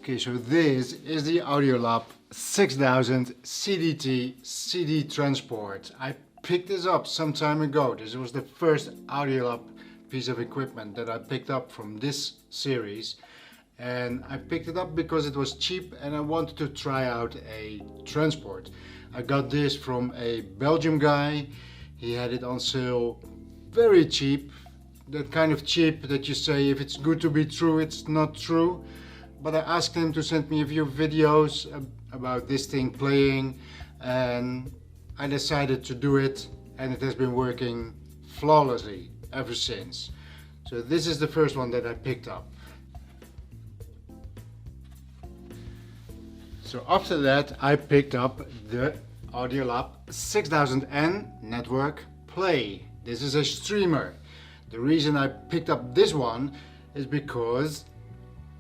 Okay, so this is the Audiolab 6000 CDT CD transport. I picked this up some time ago. This was the first Audiolab piece of equipment that I picked up from this series. And I picked it up because it was cheap and I wanted to try out a transport. I got this from a Belgian guy. He had it on sale very cheap. That kind of cheap that you say if it's good to be true, it's not true. But I asked him to send me a few videos about this thing playing, and I decided to do it, and it has been working flawlessly ever since. So this is the first one that I picked up. So after that I picked up the Audiolab 6000N Network Play. This is a streamer. The reason I picked up this one is because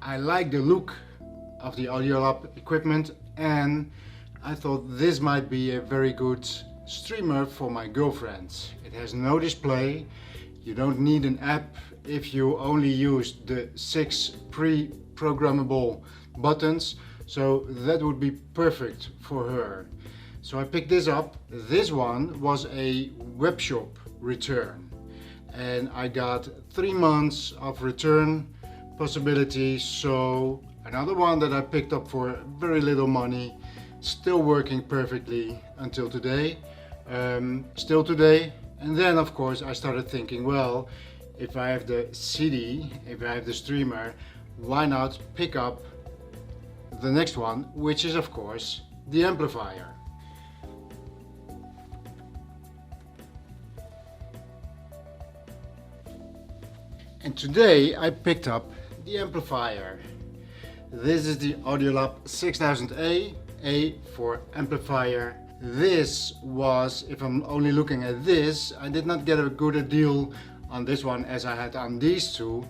I like the look of the Audiolab equipment, and I thought this might be a very good streamer for my girlfriend. It has no display, you don't need an app if you only use the 6 pre-programmable buttons, so that would be perfect for her. So I picked this up. This one was a webshop return, and I got 3 months of return possibility. So another one that I picked up for very little money, still working perfectly until today, still today. And then of course I started thinking, well, if I have the CD, if I have the streamer, why not pick up the next one, which is of course the amplifier. And today I picked up the amplifier. This is the Audiolab 6000A, A for amplifier. This was, if I'm only looking at this, I did not get a good deal on this one as I had on these two.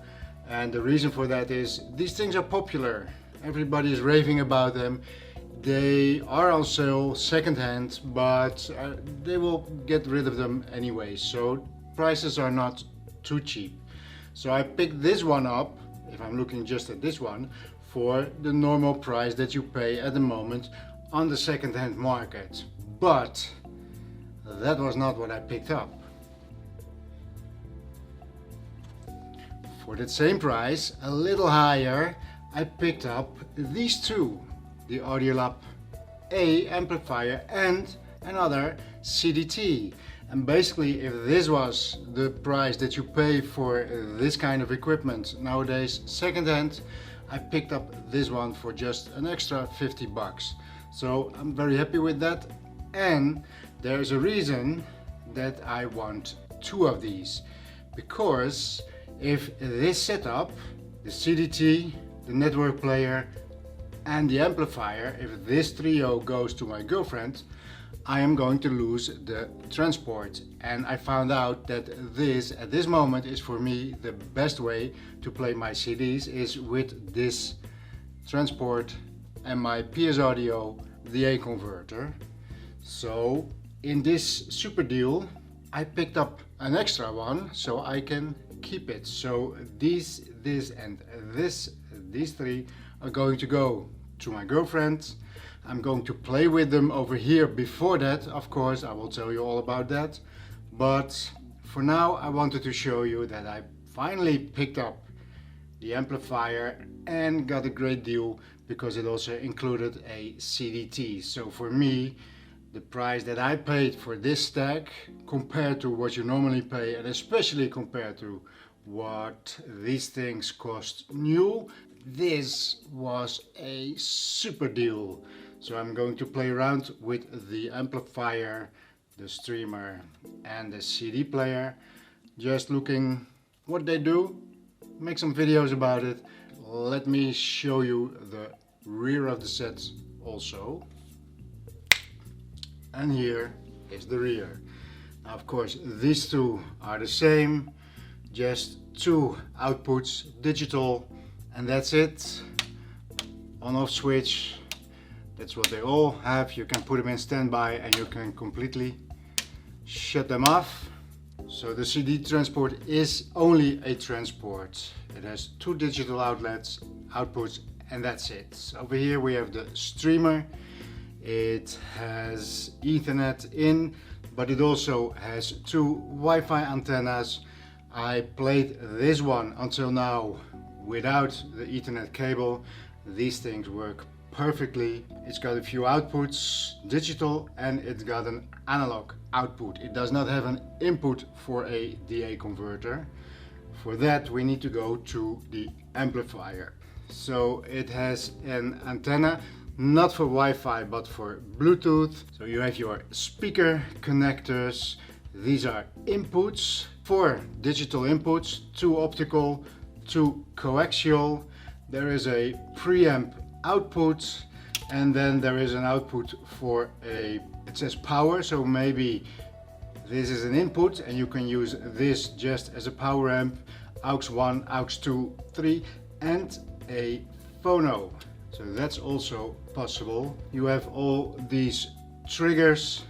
And the reason for that is these things are popular. Everybody is raving about them. They are on sale second-hand, but they will get rid of them anyway. So prices are not too cheap. So I picked this one up, if I'm looking just at this one, for the normal price that you pay at the moment on the second-hand market. But that was not what I picked up. For that same price, a little higher, I picked up these two, the Audiolab A amplifier and another CDT. And basically, if this was the price that you pay for this kind of equipment nowadays second-hand, I picked up this one for just an extra 50 bucks. So I'm very happy with that, and there's a reason that I want 2 of these. Because if this setup, the CDT, the network player and the amplifier, if this trio goes to my girlfriend, I am going to lose the transport. And I found out that this, at this moment, is for me the best way to play my CDs is with this transport and my PS Audio DA converter. So in this super deal, I picked up an extra one so I can keep it. So these 3 are going to go to my girlfriend. I'm going to play with them over here. Before that, of course, I will tell you all about that. But for now, I wanted to show you that I finally picked up the amplifier and got a great deal because it also included a CDT. So for me, the price that I paid for this stack compared to what you normally pay, and especially compared to what these things cost new, this was a super deal. So I'm going to play around with the amplifier, the streamer and the CD player, just looking what they do, make some videos about it. Let me show you the rear of the set also. And here is the rear. Now, of course, these two are the same, just 2 outputs, digital, and that's it. On-off switch, that's what they all have. You can put them in standby and you can completely shut them off. So the CD transport is only a transport. It has 2 digital outlets, outputs and that's it. Over here we have the streamer. It has Ethernet in, but it also has two Wi-Fi antennas. I played this one until now without the Ethernet cable. These things work perfectly. It's got a few outputs, digital, and it's got an analog output. It does not have an input for a DA converter. For that we need to go to the amplifier. So it has an antenna, not for Wi-Fi but for Bluetooth. So you have your speaker connectors. These are inputs, 4 digital inputs, 2 optical, 2 coaxial. There is a preamp output, and then there is an output for it says power, so maybe this is an input and you can use this just as a power amp, aux 1, aux 2, 3, and a phono. So that's also possible. You have all these triggers,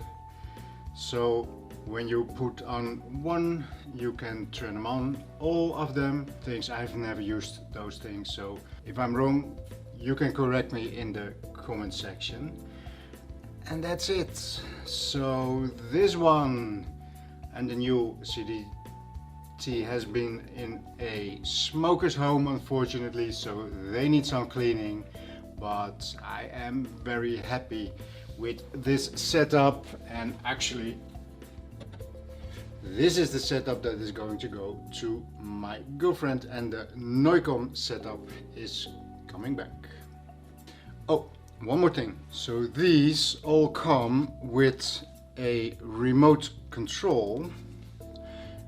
so when you put on one, you can turn them on, all of them. Things I've never used those things, so if I'm wrong, you can correct me in the comment section. And that's it. So this one and the new CDT has been in a smoker's home, unfortunately, so they need some cleaning. But I am very happy with this setup, and actually this is the setup that is going to go to my girlfriend, and the Noicom setup is coming back. Oh, one more thing. So these all come with a remote control,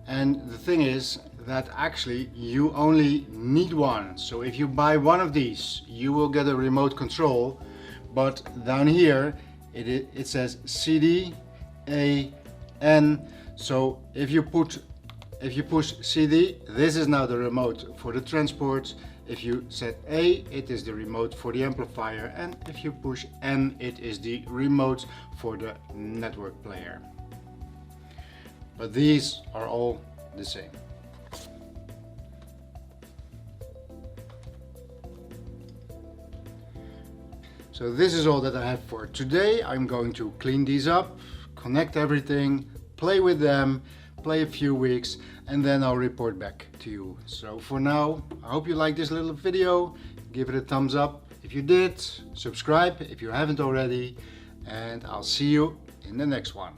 and the thing is that actually you only need one. So if you buy one of these, you will get a remote control, but down here it says CD, A, N. So if you push CD, this is now the remote for the transport. If you set A, it is the remote for the amplifier, and if you push N, it is the remote for the network player. But these are all the same. So this is all that I have for today. I'm going to clean these up, connect everything, play with them, play a few weeks, and then I'll report back to you. So for now, I hope you liked this little video. Give it a thumbs up if you did, subscribe if you haven't already, and I'll see you in the next one.